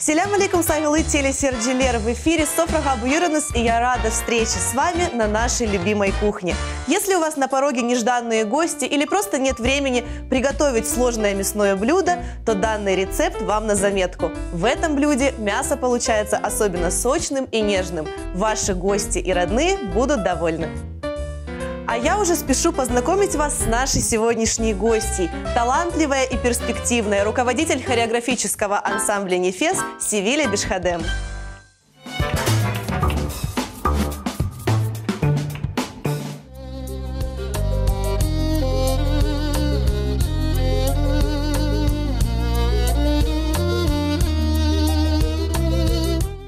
Селям алейкум, сагилы телесерджилер, в эфире Софрага Буюранус, и я рада встрече с вами на нашей любимой кухне. Если у вас на пороге нежданные гости или просто нет времени приготовить сложное мясное блюдо, то данный рецепт вам на заметку. В этом блюде мясо получается особенно сочным и нежным. Ваши гости и родные будут довольны. А я уже спешу познакомить вас с нашей сегодняшней гостьей. Талантливая и перспективная руководитель хореографического ансамбля «Нефес» Севиля Бешхадем.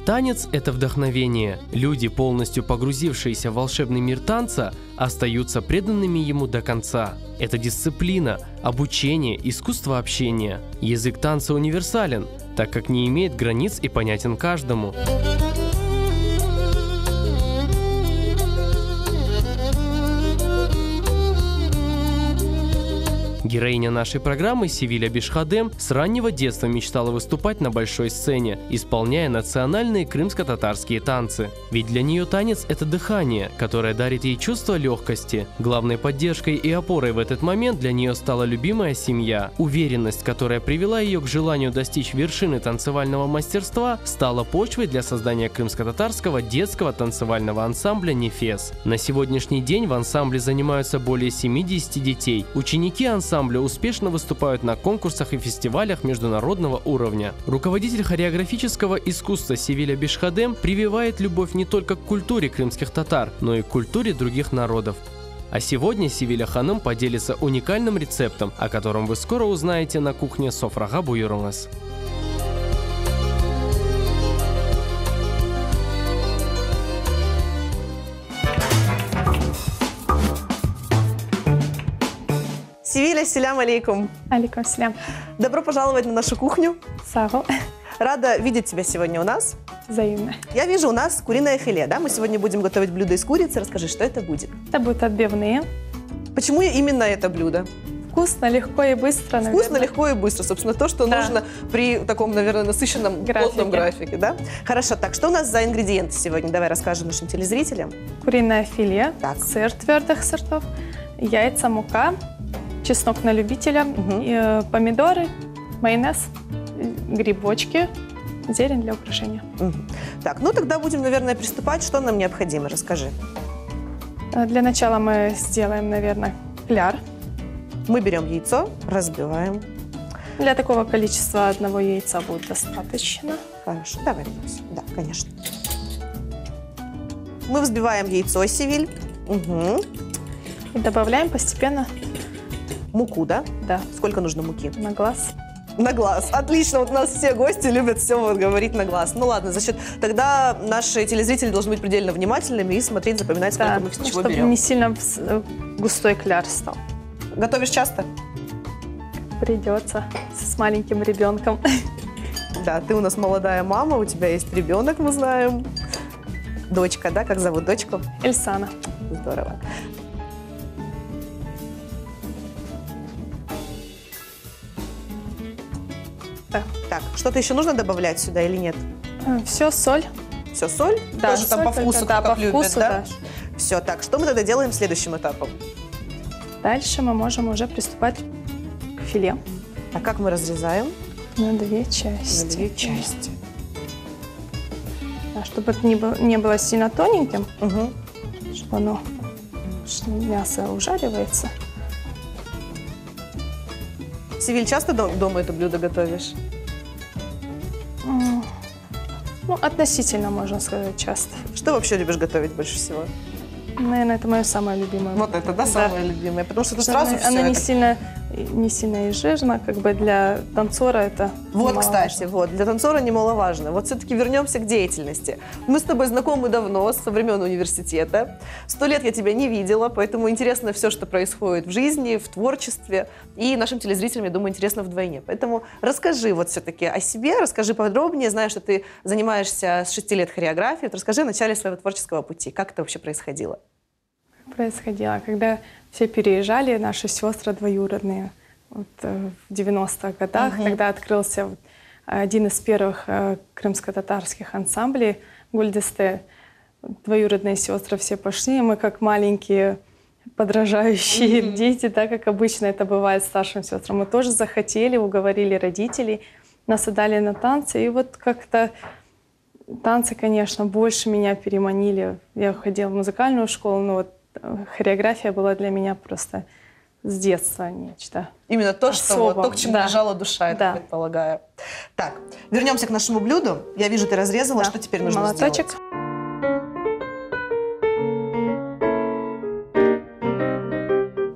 Танец – это вдохновение. Люди, полностью погрузившиеся в волшебный мир танца, остаются преданными ему до конца. Это дисциплина, обучение, искусство общения. Язык танца универсален, так как не имеет границ и понятен каждому. Героиня нашей программы Севиля Бешхадем с раннего детства мечтала выступать на большой сцене, исполняя национальные крымско-татарские танцы. Ведь для нее танец – это дыхание, которое дарит ей чувство легкости. Главной поддержкой и опорой в этот момент для нее стала любимая семья. Уверенность, которая привела ее к желанию достичь вершины танцевального мастерства, стала почвой для создания крымско-татарского детского танцевального ансамбля «Нефес». На сегодняшний день в ансамбле занимаются более 70 детей. Ученики ансамбля успешно выступают на конкурсах и фестивалях международного уровня. Руководитель хореографического искусства Севиля Бешхадем прививает любовь не только к культуре крымских татар, но и к культуре других народов. А сегодня Севиля Ханым поделится уникальным рецептом, о котором вы скоро узнаете на кухне Софрага Буюранус. Севиля, селям алейкум. Алейкум селям. Добро пожаловать на нашу кухню. Сагу. Рада видеть тебя сегодня у нас. Взаимно. Я вижу у нас куриное филе, да? Мы сегодня будем готовить блюдо из курицы. Расскажи, что это будет? Это будут отбивные. Почему именно это блюдо? Вкусно, легко и быстро, наверное. Вкусно, легко и быстро. Собственно, то, что нужно при таком, наверное, насыщенном, плотном графике, да? Хорошо. Так, что у нас за ингредиенты сегодня? Давай расскажем нашим телезрителям. Куриное филе, так. Сыр твердых сортов, яйца, мука, чеснок на любителя, помидоры, майонез, грибочки, зелень для украшения. Так, ну тогда будем, наверное, приступать. Что нам необходимо? Расскажи. Для начала мы сделаем, наверное, кляр. Мы берем яйцо, разбиваем. Для такого количества одного яйца будет достаточно. Хорошо, давай. Да, конечно. Мы взбиваем яйцо, Севиль. И добавляем постепенно муку, да? Да. Сколько нужно муки? На глаз. На глаз. Отлично. Вот у нас все гости любят все вот говорить на глаз. Ну ладно, значит, тогда наши телезрители должны быть предельно внимательными и смотреть, запоминать, сколько мы чего чтобы берем. Не сильно густой кляр стал. Готовишь часто? Придется. С маленьким ребенком. Да, ты у нас молодая мама, у тебя есть ребенок, мы знаем. Дочка, да? Как зовут дочку? Эльсана. Здорово. Так, что-то еще нужно добавлять сюда или нет? Все, соль. Все, соль? Да, тоже там по вкусу, да, как по любят, вкусу, да? Да. Все, так, что мы тогда делаем следующим этапом? Дальше мы можем уже приступать к филе. А как мы разрезаем? На две части. На две части. Да, чтобы это не было сильно тоненьким, чтобы мясо ужаривается. Севиль, часто дома это блюдо готовишь? Ну, относительно, можно сказать, часто. Что вообще любишь готовить больше всего? Наверное, это мое самое любимое. Вот это, да, самое любимое? Потому что тут сразу все она это... не сильно и жирно, как бы для танцора это вот, кстати, вот, для танцора немаловажно. Вот все-таки вернемся к деятельности. Мы с тобой знакомы давно, со времен университета. 100 лет я тебя не видела, поэтому интересно все, что происходит в жизни, в творчестве. И нашим телезрителям, я думаю, интересно вдвойне. Поэтому расскажи вот все-таки о себе, расскажи подробнее. Знаю, что ты занимаешься с 6 лет хореографией. Вот расскажи о начале своего творческого пути. Как это вообще происходило? Происходило, когда все переезжали, наши сестры двоюродные, вот, в 90-х годах, когда открылся один из первых крымско-татарских ансамблей Гульдесте. Двоюродные сестры все пошли, и мы как маленькие подражающие дети, так как обычно это бывает старшим сестрам. Мы тоже захотели, уговорили родителей, нас отдали на танцы, и вот как-то танцы, конечно, больше меня переманили. Я ходила в музыкальную школу, но вот хореография была для меня просто с детства нечто. Именно то, что вот, то, к чему лежала душа, я так предполагаю. Так, вернемся к нашему блюду. Я вижу, ты разрезала. Что теперь нужно молоточек сделать?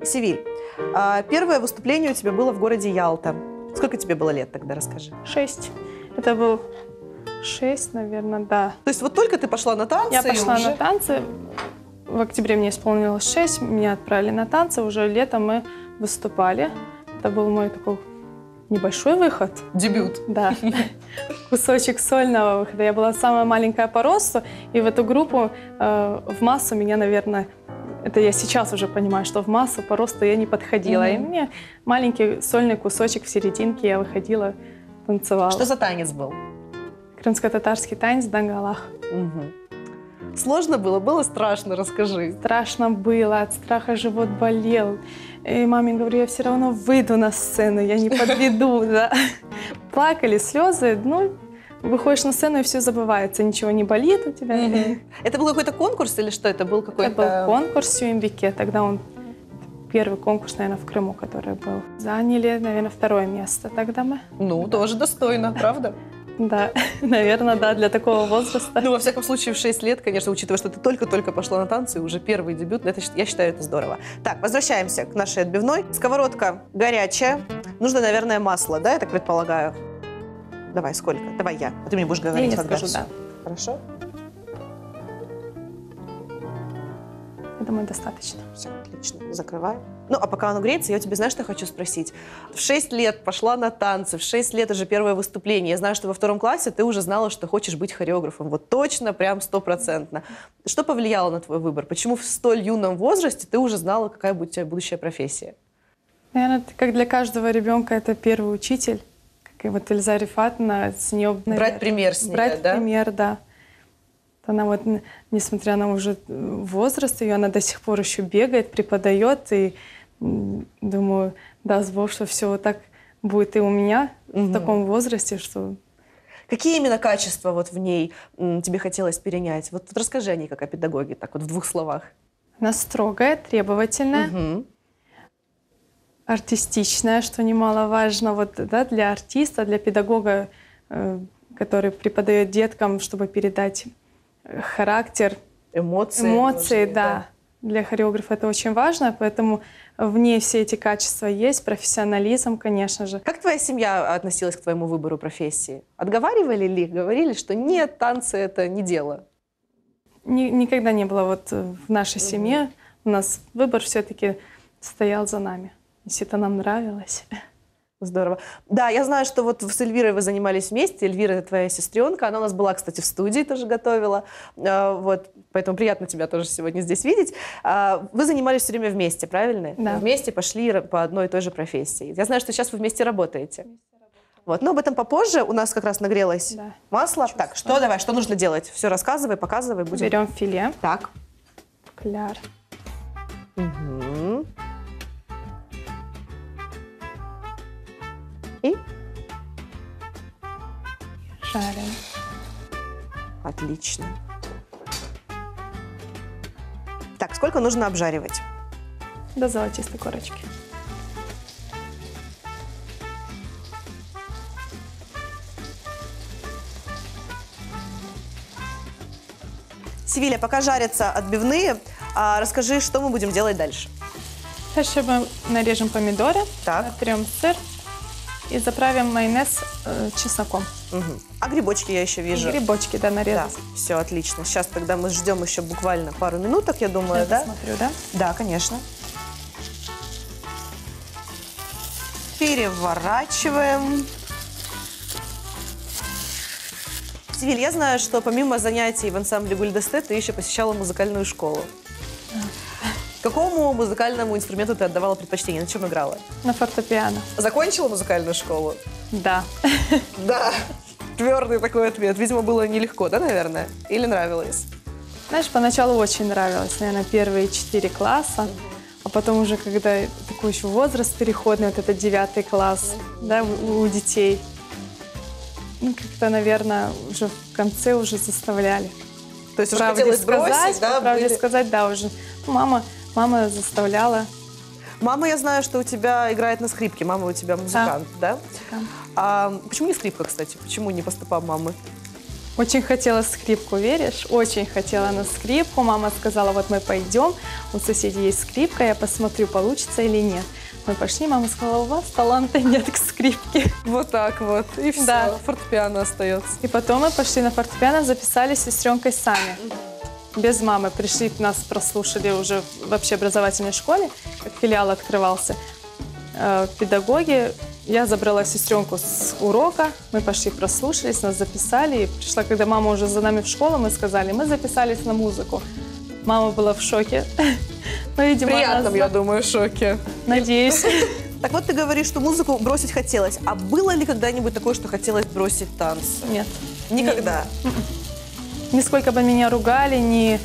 Севиль, первое выступление у тебя было в городе Ялта. Сколько тебе было лет тогда, расскажи? 6. Это был 6, наверное, да. То есть вот только ты пошла на танцы? Я пошла на танцы. В октябре мне исполнилось 6, меня отправили на танцы. Уже летом мы выступали. Это был мой такой небольшой выход. Дебют. Да. Кусочек сольного выхода. Я была самая маленькая по росту. И в эту группу в массу меня, наверное... Это я сейчас уже понимаю, что в массу по росту я не подходила. И мне маленький сольный кусочек в серединке, я выходила, танцевала. Что за танец был? Крымско-татарский танец «Дангалах». Сложно было? Было страшно? Расскажи. Страшно было, от страха живот болел. И маме говорю, я все равно выйду на сцену, я не подведу. Плакали слезы, выходишь на сцену, и все забывается, ничего не болит у тебя. Это был какой-то конкурс или что? Это был какой-то... Это был конкурс в Сюембике. Тогда он первый конкурс, наверное, в Крыму, который был. Заняли, наверное, 2-е место тогда мы. Тоже достойно, правда? Да, наверное, да, для такого возраста. Во всяком случае, в 6 лет, конечно, учитывая, что ты только-только пошла на танцы, уже первый дебют, я считаю, это здорово. Так, возвращаемся к нашей отбивной. Сковородка горячая. Нужно, наверное, масло, да, я так предполагаю? Давай, сколько? Давай я. А ты мне будешь говорить, когда скажу, да. Хорошо? Я думаю, достаточно. Все, отлично. Закрываю. А пока оно греется, я у тебя, знаешь, что хочу спросить? В 6 лет пошла на танцы, в 6 лет уже первое выступление. Я знаю, что во 2 классе ты уже знала, что хочешь быть хореографом. Вот точно, прям 100%. Что повлияло на твой выбор? Почему в столь юном возрасте ты уже знала, какая будет у тебя будущая профессия? Наверное, как для каждого ребенка, это первый учитель. Как и вот Эльза Рифатовна, с нее... Брать пример с нее, брать пример, да. Она вот, несмотря на уже возраст ее, она до сих пор еще бегает, преподает. И думаю, даст Бог, что все вот так будет и у меня в таком возрасте, что... Какие именно качества вот в ней тебе хотелось перенять? Вот расскажи о ней как о педагоге, так вот в 2 словах. Она строгая, требовательная, артистичная, что немаловажно вот, да, для артиста, для педагога, который преподает деткам, чтобы передать характер, эмоции, да. Для хореографа это очень важно, поэтому в ней все эти качества есть, профессионализм, конечно же. Как твоя семья относилась к твоему выбору профессии? Отговаривали ли? Говорили, что нет, танцы — это не дело? Никогда не было вот в нашей семье. У нас выбор все-таки стоял за нами. Если это нам нравилось. Здорово. Да, я знаю, что вот с Эльвирой вы занимались вместе. Эльвира — это твоя сестренка. Она у нас была, кстати, в студии, тоже готовила. Вот, поэтому приятно тебя тоже сегодня здесь видеть. Вы занимались все время вместе, правильно? Да. Вместе пошли по одной и той же профессии. Я знаю, что сейчас вы вместе работаете. Вот, но об этом попозже. У нас как раз нагрелось масло. Так, что нужно делать? Все рассказывай, показывай. Будем. Берем филе. Так. Кляр. Угу. И? Жарим. Отлично. Так, сколько нужно обжаривать? До золотистой корочки. Севиля, пока жарятся отбивные, расскажи, что мы будем делать дальше. Дальше мы нарежем помидоры, натрем сыр и заправим майонез чесноком. А грибочки я еще вижу. И грибочки, да, нарезать. Да, все, отлично. Сейчас тогда мы ждем еще буквально пару минуток, я думаю, да? Посмотрю, да? Да, конечно. Переворачиваем. Севиль, я знаю, что помимо занятий в ансамбле Гульдесте ты еще посещала музыкальную школу. Какому музыкальному инструменту ты отдавала предпочтение? На чем играла? На фортепиано. Закончила музыкальную школу? Да. Да, твердый такой ответ. Видимо, было нелегко, да, наверное? Или нравилось? Знаешь, поначалу очень нравилось, наверное, первые 4 класса, а потом уже, когда такой еще возраст переходный, вот это 9 класс, да, у детей, ну, как-то, наверное, уже в конце уже заставляли. То есть уже Правде хотелось бросить, сказать, да? по правде были- сказать, да, уже. Ну, мама заставляла. Мама, я знаю, что у тебя играет на скрипке. Мама у тебя музыкант, да? А почему не скрипка, кстати? Почему не по стопам мамы? Очень хотела скрипку, веришь? Очень хотела на скрипку. Мама сказала, вот мы пойдем, у соседей есть скрипка, я посмотрю, получится или нет. Мы пошли, мама сказала, у вас таланта нет к скрипке. Вот так вот. И все, Да. фортепиано остается. И потом мы пошли на фортепиано, записались с сестренкой сами. Без мамы. Пришли, нас прослушали уже в общеобразовательной школе, как филиал открывался. Педагоги. Я забрала сестренку с урока, мы пошли прослушались, нас записали. И пришла, когда мама уже за нами в школу, мы сказали, мы записались на музыку. Мама была в шоке. Ну, видимо, Приятном, она я думаю, шоке. Надеюсь. Так вот, ты говоришь, что музыку бросить хотелось. А было ли когда-нибудь такое, что хотелось бросить танцы? Нет. Никогда. Нисколько бы меня ругали, нет,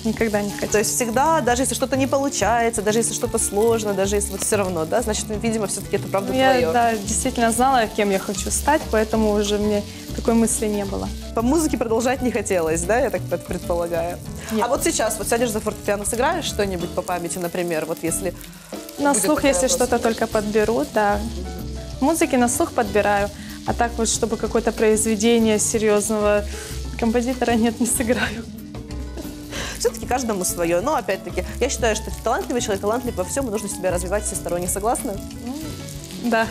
никогда не хотела. То есть всегда, даже если что-то не получается, даже если что-то сложно, даже если вот все равно, да, значит, видимо, все-таки это правда твое. Я, да, действительно знала, кем я хочу стать, поэтому уже мне такой мысли не было. По музыке продолжать не хотелось, да, я так предполагаю. Нет. А вот сейчас, вот сядешь за фортепиано, сыграешь что-нибудь по памяти, например, вот если... На будет слух, такая если что-то возможность? только подберу, да. Музыки на слух подбираю, а так вот, чтобы какое-то произведение серьезного композитора нет, не сыграю. Все-таки каждому свое. Но, опять-таки, я считаю, что ты талантливый человек, талантлив во всем, и нужно себя развивать всесторонне. Согласна? Да,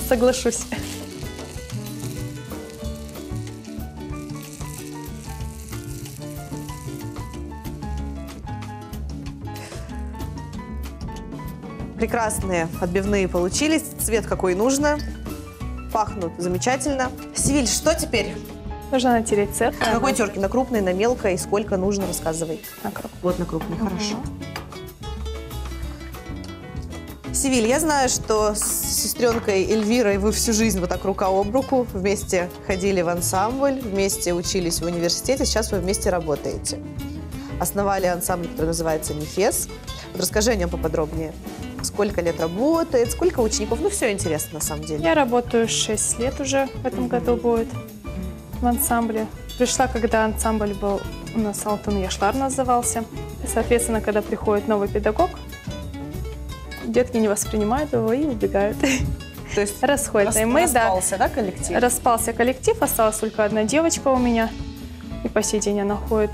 соглашусь. Прекрасные отбивные получились. Цвет какой нужно. Пахнут замечательно. Севиль, что теперь? Нужно натереть цех. На какой терке? На крупной, на мелкой? Сколько нужно? Рассказывай. На круг. Вот на крупной, хорошо. Севиль, я знаю, что с сестренкой Эльвирой вы всю жизнь вот так рука об руку, вместе ходили в ансамбль, вместе учились в университете, сейчас вы вместе работаете. Основали ансамбль, который называется «Нефес». Вот расскажи о нем поподробнее. Сколько лет работает, сколько учеников, ну все интересно на самом деле. Я работаю 6 лет уже, в этом году будет, в ансамбле. Пришла, когда ансамбль был у нас «Алтын Яшлар» назывался. И, соответственно, когда приходит новый педагог, детки не воспринимают его и убегают. То есть Расходятся. И мы, да, распался, да, коллектив? распался коллектив, осталась только одна девочка у меня. И по сей день она ходит.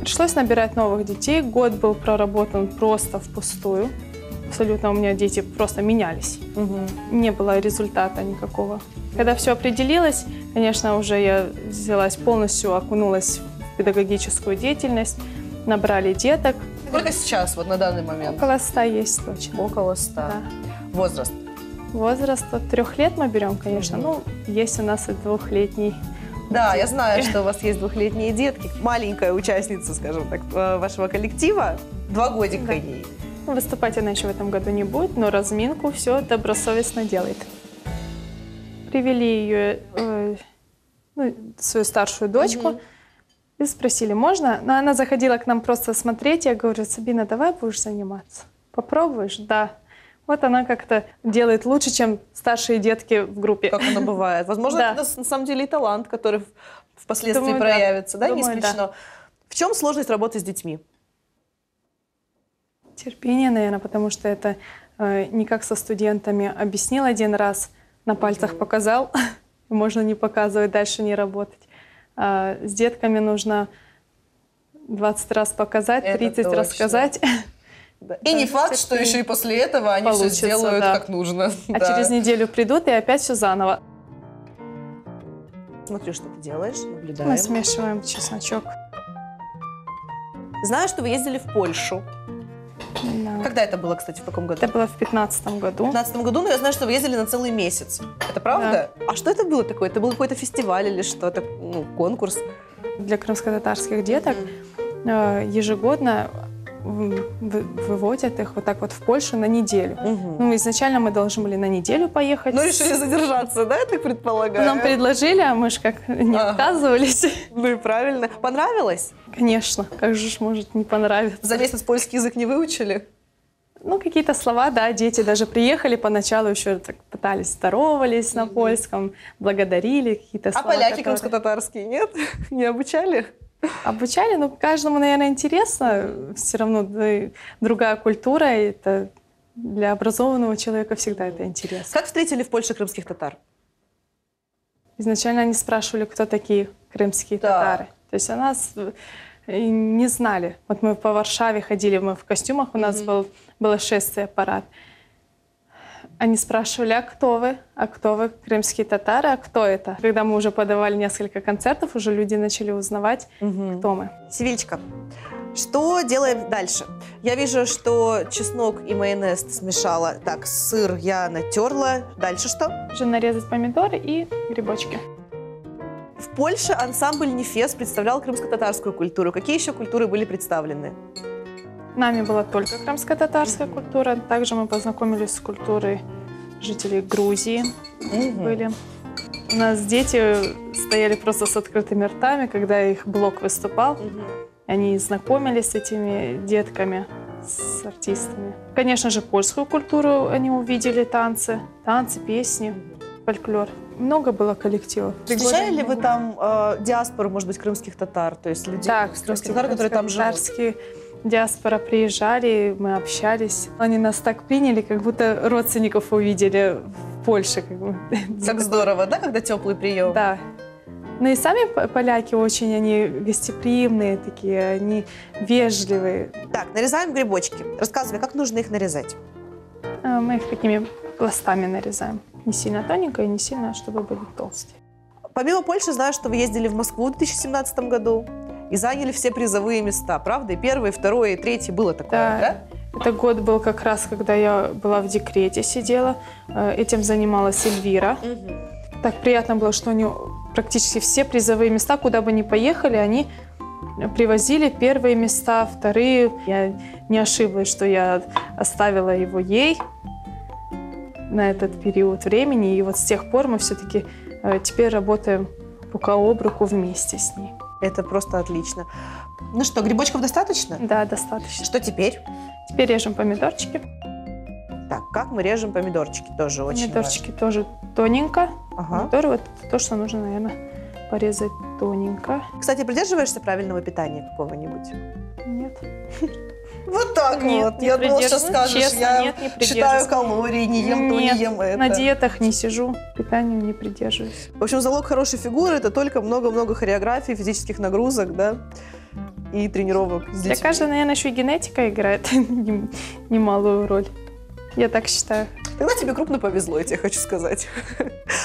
Пришлось набирать новых детей. Год был проработан просто впустую. Абсолютно у меня дети просто менялись. Не было результата никакого. Когда все определилось, конечно, уже я взялась полностью, окунулась в педагогическую деятельность. Набрали деток. Сколько сейчас, вот на данный момент? Около 100 есть точно. Около 100. Да. Возраст? Возраст от 3 лет мы берем, конечно. Ну, есть у нас и 2-летний. Да, я знаю, что у вас есть 2-летние детки. Маленькая участница, скажем так, вашего коллектива. 2 годика Да. ей. Ну, выступать она еще в этом году не будет, но разминку все добросовестно делает. Привели ее, свою старшую дочку, и спросили, можно? Но она заходила к нам просто смотреть. Я говорю, Сабина, давай будешь заниматься? Попробуешь? Да. Вот она как-то делает лучше, чем старшие детки в группе. Как оно бывает. Возможно, Да. это на самом деле и талант, который впоследствии Думаю, да. проявится, да, не Думаю, исключено. В чем сложность работы с детьми? Терпение, наверное, потому что это не как со студентами. Объяснил один раз, на пальцах показал, можно не показывать, дальше не работать. А с детками нужно 20 раз показать, Это 30 точно. рассказать. Да. И не факт, что еще и после этого они все Получится, сделают да. как нужно. А Да. через неделю придут и опять все заново. Смотрю, что ты делаешь, Мы наблюдаем. смешиваем чесночок. Знаю, что вы ездили в Польшу. Да. Когда это было, кстати, в каком году? Это было в 2015 В году. 2015 году, но я знаю, что вы ездили на целый месяц. Это правда? А что это было такое? Это был какой-то фестиваль или что-то, конкурс? Для крымско-татарских деток ежегодно выводят их вот так вот в Польшу на неделю. Ну, изначально мы должны были на неделю поехать. Ну, решили задержаться, да, я так предполагаю? Нам предложили, а мы же как не отказывались. Ну и правильно. Понравилось? Конечно, как же ж может не понравиться. За месяц польский язык не выучили? Ну, какие-то слова, да, дети даже приехали, поначалу еще так пытались, здоровались на польском, благодарили какие-то слова. А поляки крымско-татарские нет? Не обучали? Обучали, но каждому, наверное, интересно. Все равно другая культура, и это для образованного человека всегда это интересно. Как встретили в Польше крымских татар? Изначально они спрашивали, кто такие крымские татары. То есть о нас не знали. Вот мы по Варшаве ходили, мы в костюмах, у нас было шествие, парад. Они спрашивали, а кто вы? А кто вы? Крымские татары? А кто это? Когда мы уже подавали несколько концертов, уже люди начали узнавать, кто мы. Севильчка, что делаем дальше? Я вижу, что чеснок и майонез ты смешала. Так, сыр я натерла. Дальше что? Уже нарезать помидоры и грибочки. В Польше ансамбль «Нефес» представлял крымско-татарскую культуру. Какие еще культуры были представлены? Нами была только крымско-татарская культура. Также мы познакомились с культурой жителей Грузии. Были. У нас дети стояли просто с открытыми ртами, когда их блок выступал. Они знакомились с этими детками, с артистами. Конечно же, польскую культуру они увидели, танцы, песни, фольклор. Много было коллективов. Встречали ли вы там диаспору, может быть, крымских татар? То есть людей, крымских татар, которые там живут? Диаспора приезжали, мы общались. Они нас так приняли, как будто родственников увидели в Польше. Как здорово, да, когда теплый прием? Да. Ну и сами поляки очень, они гостеприимные такие, они вежливые. Так, нарезаем грибочки. Рассказывай, как нужно их нарезать? Мы их такими пластами нарезаем. Не сильно тоненько и не сильно, чтобы были толстые. Помимо Польши, знаю, что вы ездили в Москву в 2017 году и заняли все призовые места, правда? И первое, и второе, и третье было такое, да? Это год был как раз, когда я была в декрете, сидела. Этим занималась Эльвира. Так приятно было, что они практически все призовые места, куда бы ни поехали, они привозили первые места, вторые. Я не ошиблась, что я оставила его ей на этот период времени. И вот с тех пор мы все-таки теперь работаем рука об руку вместе с ней. Это просто отлично. Ну что, грибочков достаточно? Да, достаточно. Что теперь? Теперь режем помидорчики. Так, как мы режем помидорчики? Тоже очень Помидорчики тоже тоненько. Ага. Помидоры вот то, что нужно, наверное, порезать тоненько. Кстати, придерживаешься правильного питания какого-нибудь? Нет. Вот так Нет, вот. не Я думала, сейчас придерживаюсь. скажешь, Честно, я нет, не считаю калории, не ем то, Нет, не ем это. на диетах не сижу, питанию не придерживаюсь. В общем, залог хорошей фигуры – это только много-много хореографий, физических нагрузок, да, и тренировок с Для детьми. каждого, наверное, еще и генетика играет немалую роль. Я так считаю. Тогда тебе крупно повезло, я тебе хочу сказать.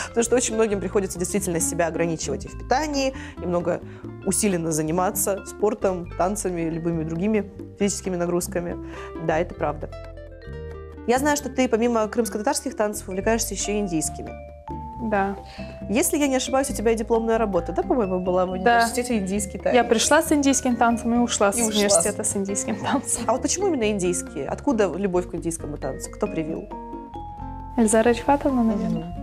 Потому что очень многим приходится действительно себя ограничивать и в питании, и много усиленно заниматься спортом, танцами, любыми другими физическими нагрузками. Да, это правда. Я знаю, что ты помимо крымско-татарских танцев увлекаешься еще и индийскими. Да. Если я не ошибаюсь, у тебя и дипломная работа, да, по-моему, была в университете индийский танец? Я пришла с индийским танцем и ушла с университета с индийским танцем. А вот почему именно индийские? Откуда любовь к индийскому танцу? Кто привил? Эльзара Рифатовна, наверное.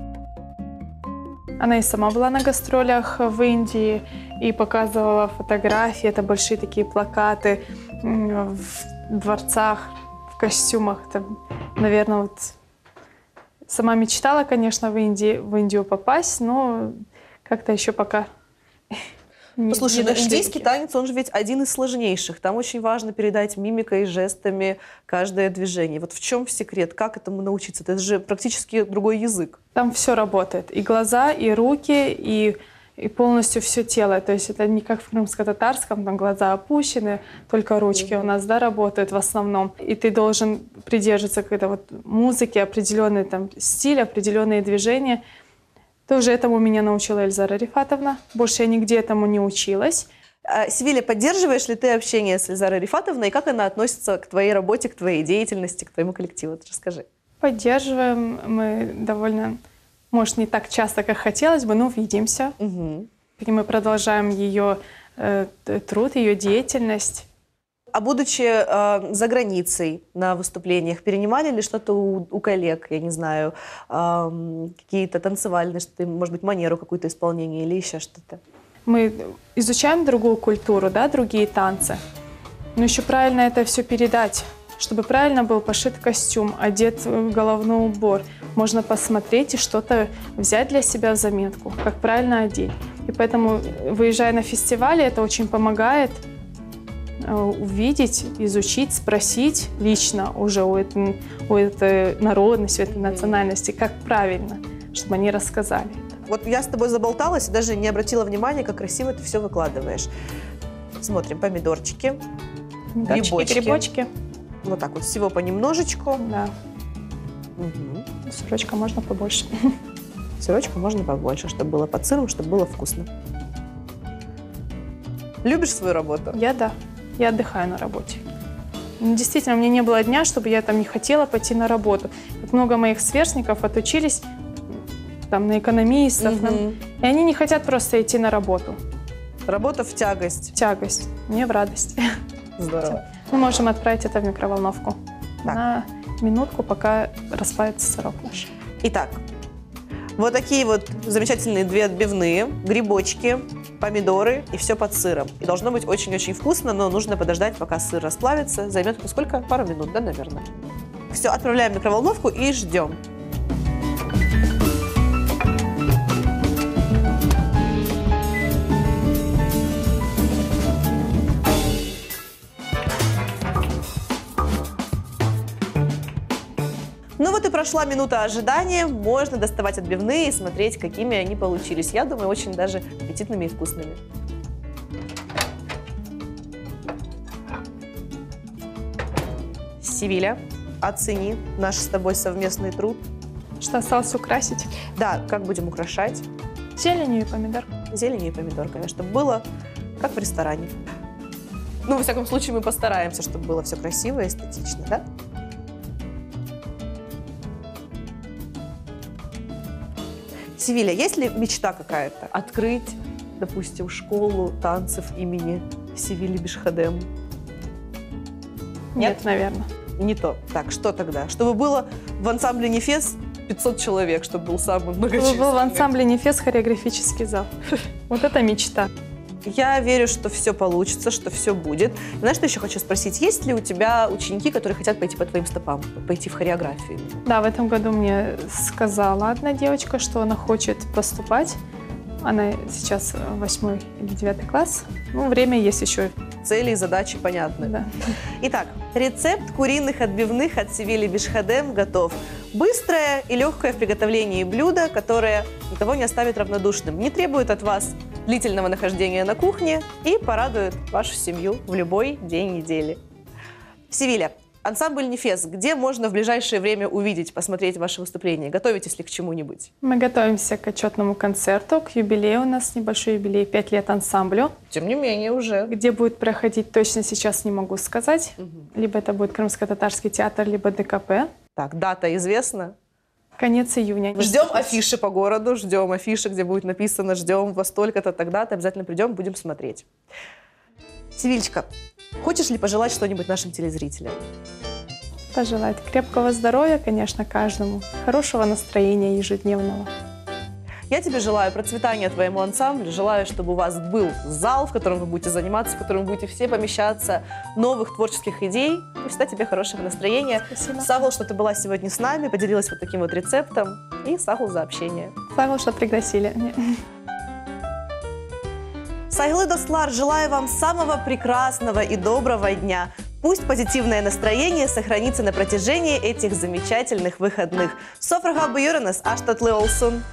Она и сама была на гастролях в Индии и показывала фотографии. Это большие такие плакаты в дворцах, в костюмах. Это, наверное, вот сама мечтала, конечно, в Индию попасть, но как-то еще пока Послушай, не но дошли индийский руки. танец, он же ведь один из сложнейших. Там очень важно передать мимикой и жестами каждое движение. Вот в чем секрет? Как этому научиться? Это же практически другой язык. Там все работает. И глаза, и руки, и полностью все тело. То есть это не как в крымско-татарском, там глаза опущены, только ручки у нас, да, работают в основном. И ты должен придерживаться какой-то вот музыки, определенный там стиль, определенные движения. Тоже этому меня научила Эльзара Рифатовна. Больше я нигде этому не училась. Севиля, поддерживаешь ли ты общение с Эльзарой Рифатовной? И как она относится к твоей работе, к твоей деятельности, к твоему коллективу? Расскажи. Поддерживаем. Мы довольно, может, не так часто, как хотелось бы, но видимся. Угу. И мы продолжаем ее труд, ее деятельность. А будучи за границей на выступлениях, перенимали ли что-то у коллег, я не знаю, какие-то танцевальные, что-то, может быть, манеру какую-то исполнения или еще что-то? Мы изучаем другую культуру, да, другие танцы. Но еще правильно это все передать, чтобы правильно был пошит костюм, одет головной убор. Можно посмотреть и что-то взять для себя в заметку, как правильно одеть. И поэтому, выезжая на фестивали, это очень помогает увидеть, изучить, спросить лично уже у этой народности, у этой национальности, как правильно, чтобы они рассказали. Вот я с тобой заболталась и даже не обратила внимания, как красиво ты все выкладываешь. Смотрим, помидорчики, грибочки. Вот так вот, всего понемножечку. Да. Угу. Сырочка можно побольше. Сырочка можно побольше, чтобы было под сыром, чтобы было вкусно. Любишь свою работу? Да. Я отдыхаю на работе. Действительно, у меня не было дня, чтобы я там не хотела пойти на работу. Как много моих сверстников отучились там, на экономистов, и они не хотят просто идти на работу. Работа в тягость. Тягость. Мне в радость. Здорово. Мы можем отправить это в микроволновку Так. на минутку, пока расплавится сырок наш. Итак, вот такие вот замечательные две отбивные, грибочки, помидоры и все под сыром. И должно быть очень-очень вкусно, но нужно подождать, пока сыр расплавится. Займет сколько? Пару минут, да, наверное? Все, отправляем в микроволновку и ждем. Ну вот и прошла минута ожидания, можно доставать отбивные и смотреть, какими они получились. Я думаю, очень даже аппетитными и вкусными. Севиля, оцени наш с тобой совместный труд. Что осталось украсить? Да, как будем украшать? Зеленью и помидор. Зеленью и помидорками, чтобы было как в ресторане. Ну, во всяком случае, мы постараемся, чтобы было все красиво и эстетично, да? Севиля, есть ли мечта какая-то? Открыть, допустим, школу танцев имени Севили Бишхадем? Нет, наверное. Не то. Так, что тогда? Чтобы было в ансамбле «Нефес» 500 человек, чтобы был самый многочисленный. Чтобы был в ансамбле «Нефес» хореографический зал. Вот это мечта. Я верю, что все получится, что все будет. Знаешь, что еще хочу спросить? Есть ли у тебя ученики, которые хотят пойти по твоим стопам, пойти в хореографию? Да, в этом году мне сказала одна девочка, что она хочет поступать. Она сейчас 8 или 9 класс. Ну, время есть еще. Цели и задачи понятны. Да. Итак, рецепт куриных отбивных от Севили Бишхадем готов. Быстрое и легкое в приготовлении блюдо, которое никого не оставит равнодушным, не требует от вас длительного нахождения на кухне и порадует вашу семью в любой день недели. Севиля, ансамбль «Нефес», где можно в ближайшее время увидеть, посмотреть ваши выступления? Готовитесь ли к чему-нибудь? Мы готовимся к отчетному концерту, к юбилею. У нас небольшой юбилей, 5 лет ансамблю. Тем не менее, уже. Где будет проходить, точно сейчас не могу сказать. Либо это будет Крымско-татарский театр, либо ДКП. Так, дата известна? Конец июня. Ждем афиши по городу, ждем афиши, где будет написано «Ждем во столько-то, тогда-то». Обязательно придем, будем смотреть. Севильчка, хочешь ли пожелать что-нибудь нашим телезрителям? Пожелать крепкого здоровья, конечно, каждому. Хорошего настроения ежедневного. Я тебе желаю процветания твоему ансамблю, желаю, чтобы у вас был зал, в котором вы будете заниматься, в котором вы будете все помещаться, новых творческих идей. И всегда тебе хорошего настроения. Спасибо. Сагул, что ты была сегодня с нами, поделилась вот таким вот рецептом. И Сагул за общение. Сагул, что пригласили. Сайглы Дослар, желаю вам самого прекрасного и доброго дня. Пусть позитивное настроение сохранится на протяжении этих замечательных выходных. Софрага Буюранас, Аштатлы Олсун.